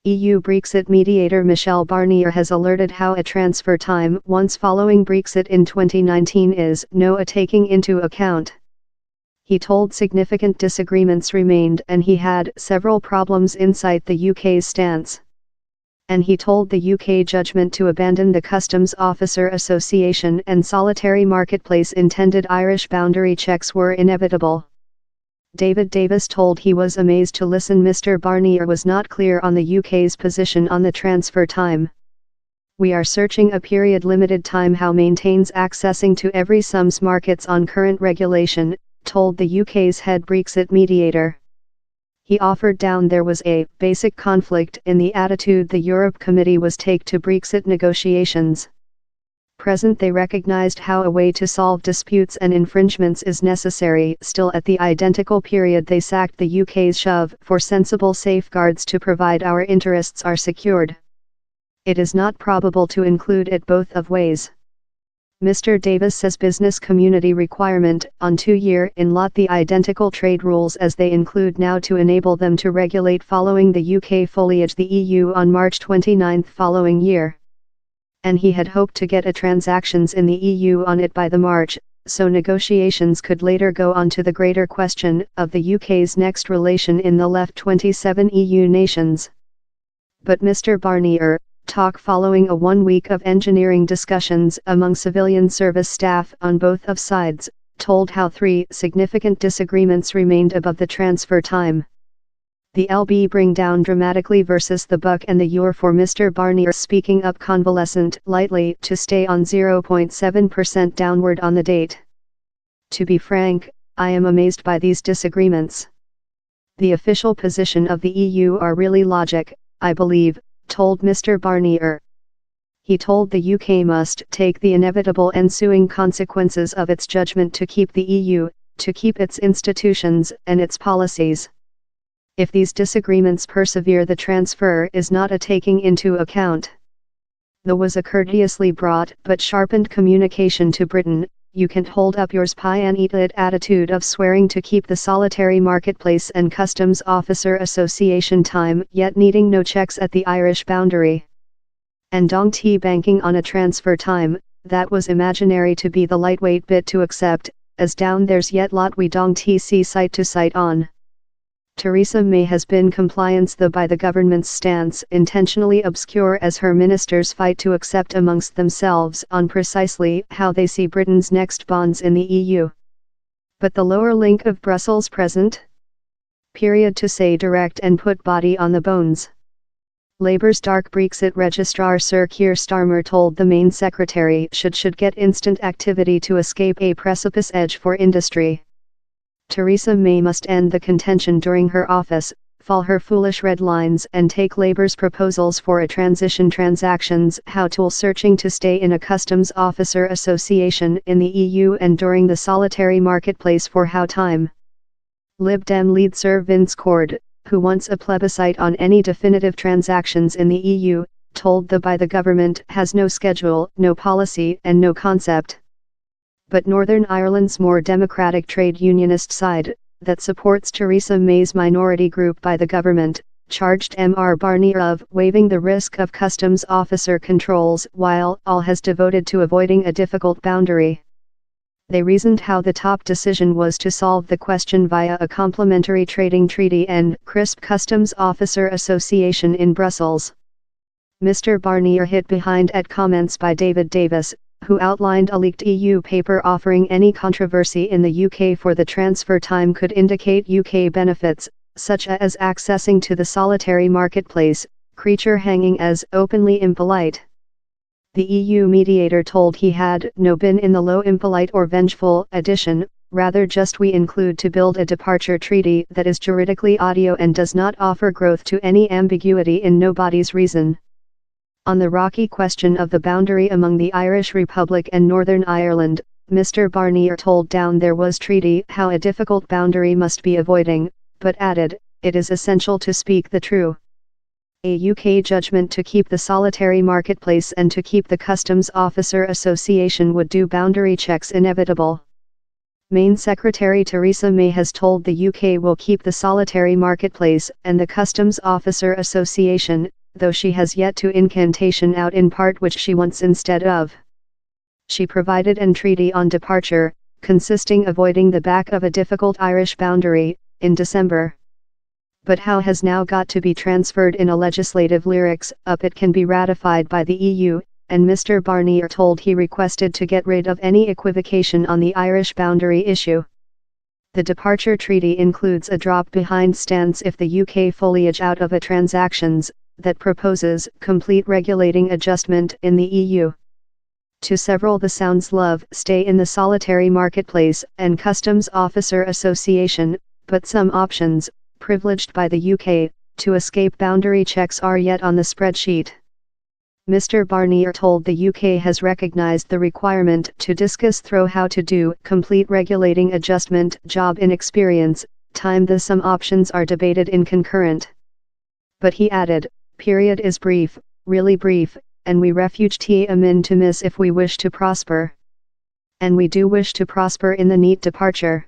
EU Brexit mediator Michel Barnier has alerted how a transfer time once following Brexit in 2019 is no taking into account. He told significant disagreements remained and he had several problems inside the UK's stance. And he told the UK judgment to abandon the Customs Officer Association and solitary marketplace intended Irish boundary checks were inevitable. David Davis told he was amazed to listen Mr. Barnier was not clear on the UK's position on the transfer time. We are searching a period limited time how maintains accessing to every sums markets on current regulation, told the UK's head Brexit mediator. He offered down there was a basic conflict in the attitude the Europe Committee was take to Brexit negotiations. Present they recognized how a way to solve disputes and infringements is necessary. Still at the identical period they sacked the UK's shove for sensible safeguards to provide our interests are secured. It is not probable to include it both of ways. Mr. Davis says business community requirement on 2-year in lot the identical trade rules as they include now to enable them to regulate following the UK foliage the EU on March 29 following year. And he had hoped to get a transactions in the EU on it by the March, so negotiations could later go on to the greater question of the UK's next relation in the left 27 EU nations. But Mr. Barnier, talk following a 1 week of engineering discussions among civilian service staff on both of sides, told how 3 significant disagreements remained above the transfer time. The LB bring down dramatically versus the buck and the euro for Mr. Barnier speaking up convalescent lightly to stay on 0.7% downward on the date. To be frank, I am amazed by these disagreements. The official position of the EU are really logic, I believe, told Mr. Barnier. He told the UK must take the inevitable ensuing consequences of its judgment to keep the EU, to keep its institutions and its policies. If these disagreements persevere the transfer is not a taking into account. There was a courteously brought but sharpened communication to Britain, you can't hold up yours pie and eat it attitude of swearing to keep the solitary marketplace and Customs Officer Association time yet needing no checks at the Irish boundary. And dong tea banking on a transfer time, that was imaginary to be the lightweight bit to accept, as down there's yet lot we dong tea see site to site on. Theresa May has been compliance though by the government's stance intentionally obscure as her ministers fight to accept amongst themselves on precisely how they see Britain's next bonds in the EU. But the lower link of Brussels present? Period to say direct and put body on the bones. Labour's dark Brexit registrar Sir Keir Starmer told the main secretary should get instant activity to escape a precipice edge for industry. Theresa May must end the contention during her office, fall her foolish red lines and take Labour's proposals for a transition transactions how tool searching to stay in a Customs Officer Association in the EU and during the solitary marketplace for how time. Lib Dem lead Sir Vince Cord, who wants a plebiscite on any definitive transactions in the EU, told the government has no schedule, no policy and no concept. But Northern Ireland's more democratic trade unionist side, that supports Theresa May's minority group by the government, charged Mr. Barnier of waiving the risk of customs officer controls while all has devoted to avoiding a difficult boundary. They reasoned how the top decision was to solve the question via a complementary trading treaty and crisp customs officer association in Brussels. Mr. Barnier hit behind at comments by David Davis, who outlined a leaked EU paper offering any controversy in the UK for the transfer time could indicate UK benefits, such as accessing to the solitary marketplace, creature hanging as openly impolite. The EU mediator told he had no been in the low impolite or vengeful addition, rather just we include to build a departure treaty that is juridically audio and does not offer growth to any ambiguity in nobody's reason. On the rocky question of the boundary among the Irish Republic and Northern Ireland, Mr. Barnier told down there was treaty how a difficult boundary must be avoiding, but added, it is essential to speak the true. A UK judgment to keep the solitary marketplace and to keep the Customs Officer Association would do boundary checks inevitable. Main Secretary Theresa May has told the UK will keep the solitary marketplace and the Customs Officer Association, though she has yet to incantation out in part which she wants instead of. She provided an treaty on departure, consisting avoiding the back of a difficult Irish boundary, in December. But how has now got to be transferred in a legislative lyrics up it can be ratified by the EU, and Mr. Barnier told he requested to get rid of any equivocation on the Irish boundary issue. The departure treaty includes a drop-behind stance if the UK fully out of a transactions, that proposes complete regulating adjustment in the EU. To several the sounds love stay in the solitary marketplace and Customs Officer Association, but some options, privileged by the UK, to escape boundary checks are yet on the spreadsheet. Mr. Barnier told the UK has recognised the requirement to discuss through how to do complete regulating adjustment job in experience, time the some options are debated in concurrent. But he added, period is brief, really brief, and we refuge amin to miss if we wish to prosper. And we do wish to prosper in the neat departure.